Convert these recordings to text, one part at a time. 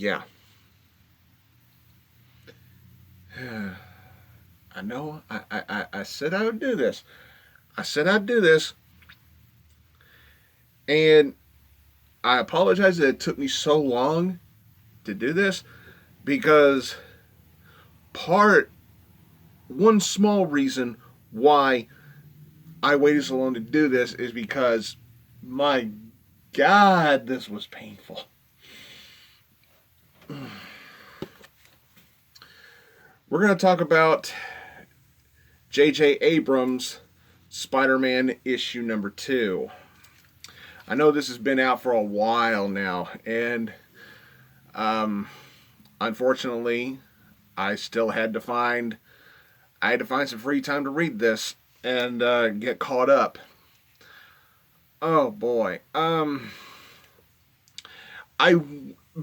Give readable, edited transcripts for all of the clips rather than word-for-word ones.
Yeah. I know. I said I would do this. I said I'd do this. And I apologize that it took me so long to do this because part, one small reason why I waited so long to do this is because, my God, this was painful. We're going to talk about J.J. Abrams' Spider-Man issue number 2. I know this has been out for a while now, and unfortunately, I had to find some free time to read this and get caught up. Oh boy. I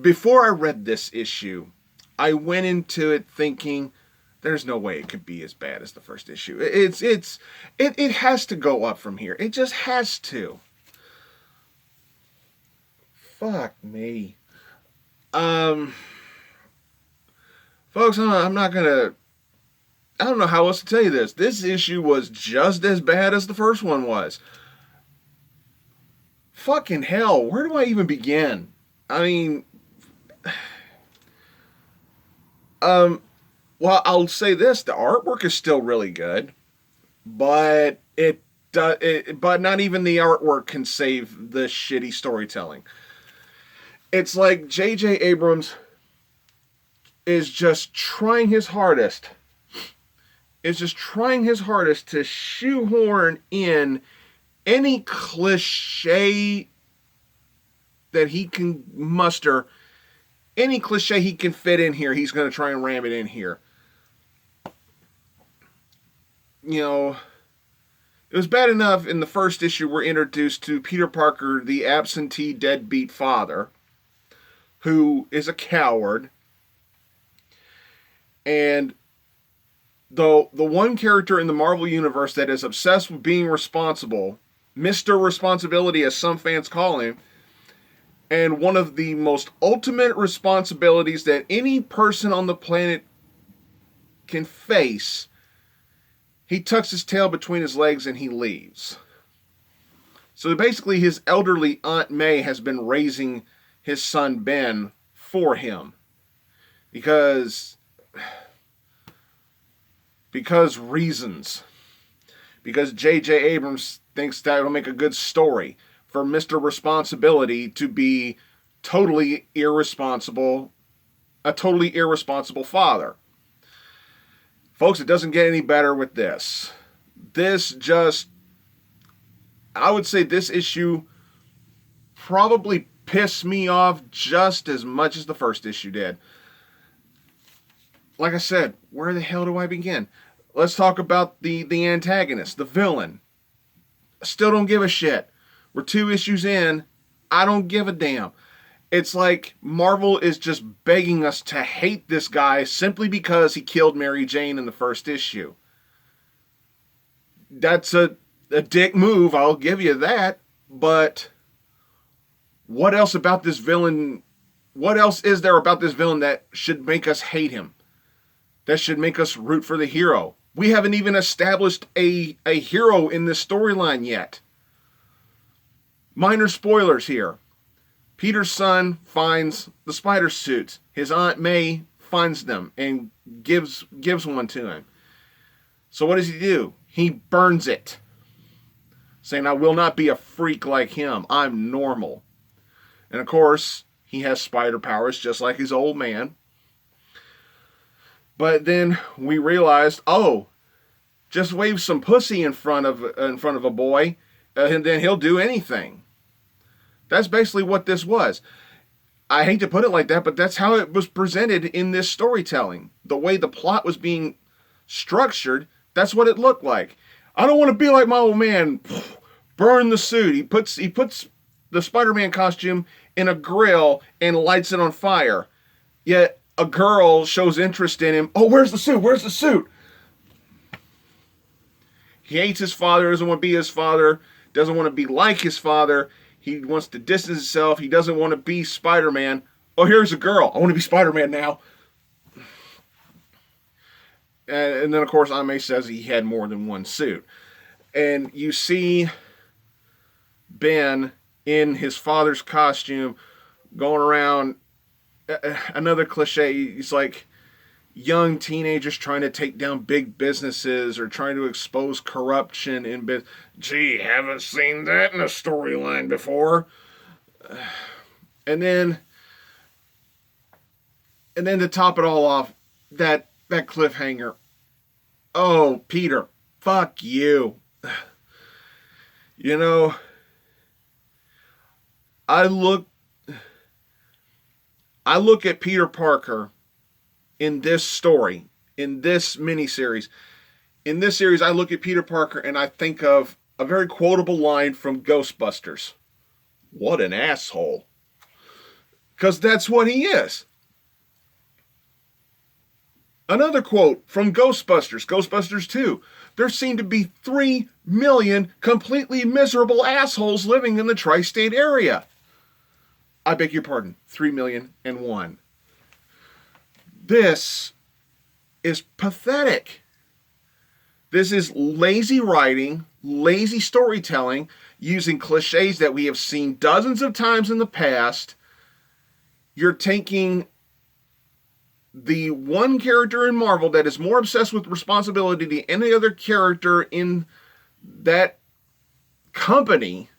Before I read this issue, I went into it thinking there's no way it could be as bad as the first issue. It has to go up from here. It just has to. Fuck me. Folks, I'm not gonna. I don't know how else to tell you this. This issue was just as bad as the first one was. Fucking hell, where do I even begin? I mean, well, I'll say this: the artwork is still really good, but but not even the artwork can save the shitty storytelling. It's like J.J. Abrams is just trying his hardest. To shoehorn in any cliche that he can muster, any cliche he can fit in here, he's going to try and ram it in here. You know, it was bad enough in the first issue we're introduced to Peter Parker, the absentee deadbeat father, who is a coward. And the one character in the Marvel Universe that is obsessed with being responsible, Mr. Responsibility as some fans call him, and one of the most ultimate responsibilities that any person on the planet can face, he tucks his tail between his legs and he leaves. So basically his elderly Aunt May has been raising his son Ben for him. Because reasons. Because J.J. Abrams thinks that will make a good story for Mr. Responsibility to be totally irresponsible, a totally irresponsible father. Folks, it doesn't get any better with this. I would say this issue probably pissed me off just as much as the first issue did. Like I said, where the hell do I begin? Let's talk about the antagonist, the villain. Still don't give a shit. We're 2 issues in. I don't give a damn. It's like Marvel is just begging us to hate this guy simply because he killed Mary Jane in the first issue. That's a dick move, I'll give you that. But what else about this villain? What else is there about this villain that should make us hate him? That should make us root for the hero? We haven't even established a hero in this storyline yet. Minor spoilers here. Peter's son finds the spider suits. His Aunt May finds them and gives one to him. So what does he do? He burns it, saying, I will not be a freak like him. I'm normal. And of course, he has spider powers just like his old man. But then we realized, just wave some pussy in front of a boy, and then he'll do anything. That's basically what this was. I hate to put it like that, but that's how it was presented in this storytelling. The way the plot was being structured, that's what it looked like. I don't want to be like my old man. Burn the suit. He puts the Spider-Man costume in a grill and lights it on fire. Yet a girl shows interest in him. Oh, where's the suit? Where's the suit? He hates his father, doesn't want to be his father, doesn't want to be like his father. He wants to distance himself. He doesn't want to be Spider-Man. Oh, here's a girl. I want to be Spider-Man now. And then, of course, Aunt May says he had more than one suit. And you see Ben in his father's costume going around. Another cliche. He's like young teenagers trying to take down big businesses or trying to expose corruption in business. Gee, haven't seen that in a storyline before. And then to top it all off, that cliffhanger. Oh, Peter, fuck you. You know, I look at Peter Parker in this story, in this miniseries. In this series, I look at Peter Parker and I think of a very quotable line from Ghostbusters. What an asshole. Because that's what he is. Another quote from Ghostbusters, Ghostbusters 2. There seem to be 3 million completely miserable assholes living in the tri-state area. I beg your pardon, 3,000,001. This is pathetic. This is lazy writing, lazy storytelling, using cliches that we have seen dozens of times in the past. You're taking the one character in Marvel that is more obsessed with responsibility than any other character in that company,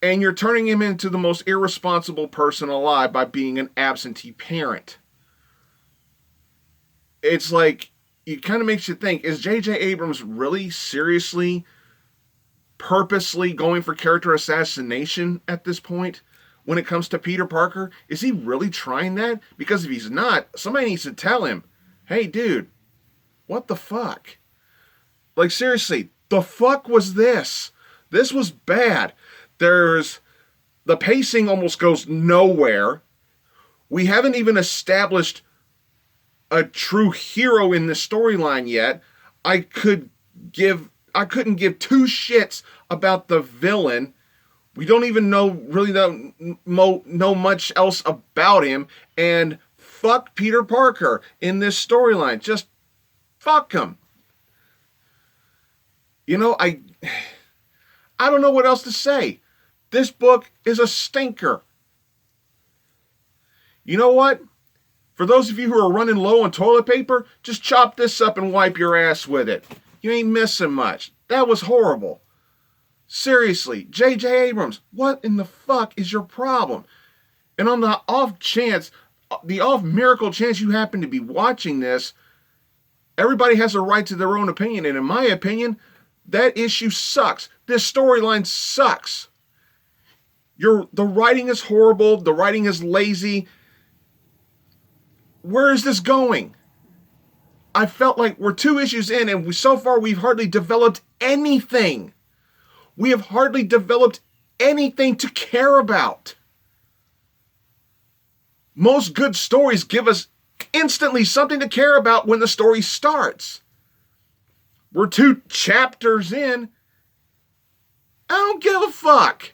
and you're turning him into the most irresponsible person alive by being an absentee parent. It's like, it kind of makes you think, is J.J. Abrams really seriously, purposely going for character assassination at this point? When it comes to Peter Parker, is he really trying that? Because if he's not, somebody needs to tell him, hey dude, what the fuck? Like seriously, the fuck was this? This was bad. The pacing almost goes nowhere. We haven't even established a true hero in this storyline yet. I couldn't give 2 shits about the villain. We don't even know much else about him, and fuck Peter Parker in this storyline. Just fuck him. You know, I don't know what else to say. This book is a stinker. You know what? For those of you who are running low on toilet paper, just chop this up and wipe your ass with it. You ain't missing much. That was horrible. Seriously, J.J. Abrams, what in the fuck is your problem? And on the off miracle chance you happen to be watching this, everybody has a right to their own opinion. And in my opinion, that issue sucks. This storyline sucks. The writing is horrible. The writing is lazy. Where is this going? I felt like we're 2 issues in and so far we've hardly developed anything. We have hardly developed anything to care about. Most good stories give us instantly something to care about when the story starts. We're 2 chapters in. I don't give a fuck.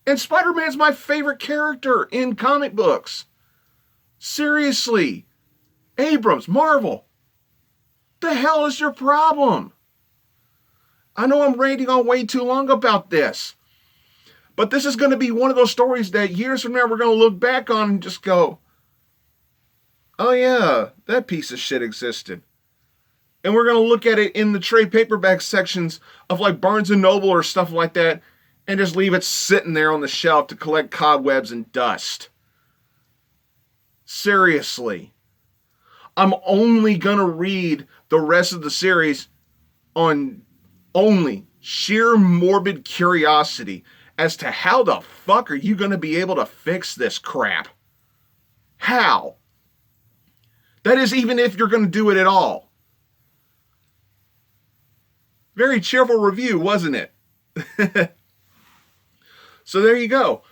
And Spider-Man's my favorite character in comic books. Seriously. Abrams, Marvel. The hell is your problem? I know I'm ranting on way too long about this. But this is going to be one of those stories that years from now we're going to look back on and just go, oh yeah, that piece of shit existed. And we're going to look at it in the trade paperback sections of like Barnes & Noble or stuff like that and just leave it sitting there on the shelf to collect cobwebs and dust. Seriously. I'm only going to read the rest of the series on only sheer morbid curiosity as to how the fuck are you going to be able to fix this crap? How? That is even if you're going to do it at all. Very cheerful review, wasn't it? So there you go.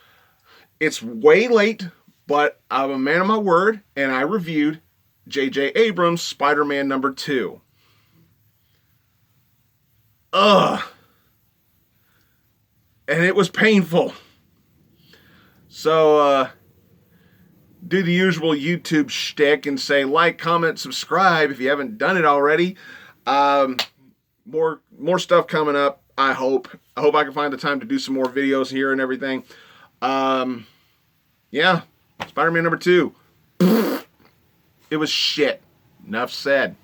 It's way late, but I'm a man of my word, and I reviewed J.J. Abrams' Spider-Man number 2. Ugh. And it was painful. So, do the usual YouTube shtick and say like, comment, subscribe if you haven't done it already. More stuff coming up, I hope. I hope I can find the time to do some more videos here and everything. Yeah, Spider-Man number 2. It was shit. Enough said.